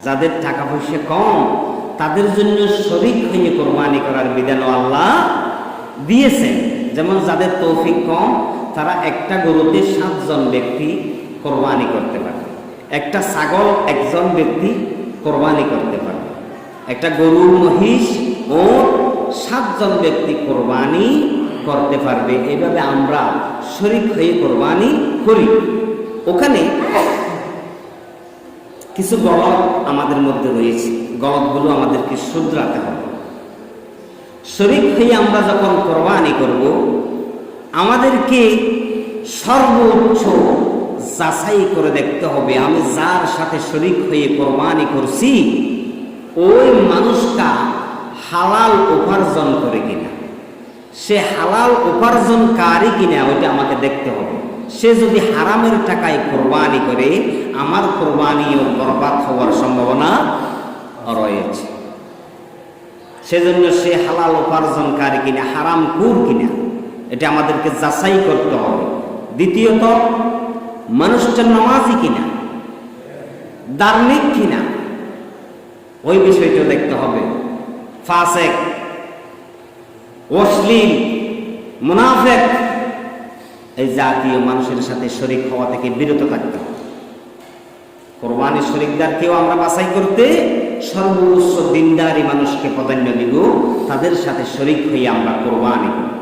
যাদের টাকা পয়সা কম তাদের জন্য শরীক হয়ে কোরবানি করার বিধানও আল্লাহ দিয়েছেন। যেমন যাদের তৌফিক কম তারা একটা গরুতে 7 জন ব্যক্তি কোরবানি করতে পারবে, একটা ছাগল 1 জন ব্যক্তি কোরবানি করতে পারবে, একটা গরু মহিষ ও 7 জন ব্যক্তি কোরবানি করতে পারবে। এইভাবে আমরা শরীক হয়ে কোরবানি করি। ওখানে কিছু গলদ আমাদের মধ্যে রয়েছে, গলদগুলো আমাদেরকে শুধরাতে হবে। শরীক হয়ে আমরা যখন কোরবানি করব আমাদেরকে সর্বোচ্চ যাচাই করে দেখতে হবে আমি যার সাথে শরীক হয়ে কোরবানি করছি ওই মানুষটা হালাল উপার্জন করে কিনা, সে হালাল উপার্জনকারী কিনা ওইটা আমাকে দেখতে হবে। সে যদি হারামের টাকায় কোরবানি করে আমার কোরবানিও বরবাদ হওয়ার সম্ভাবনা রয়েছে। সেজন্য সে হালাল উপার্জনকারী কিনা হারাম কুর কিনা এটা আমাদেরকে যাচাই করতে হবে। দ্বিতীয়ত মানুষটা নামাজি কিনা, ধার্মিক কিনা ওই বিষয়টা দেখতে হবে। ফাসেক, অশ্লীল, মুনাফেক এই জাতীয় মানুষের সাথে শরীক হওয়া থেকে বিরত থাকতে হবে। কোরবানির শরীকদারকেও আমরা বাছাই করতে সর্বোচ্চ দিনদারি মানুষকে প্রাধান্য দিব, তাদের সাথে শরীক হয়ে আমরা কোরবানি করব।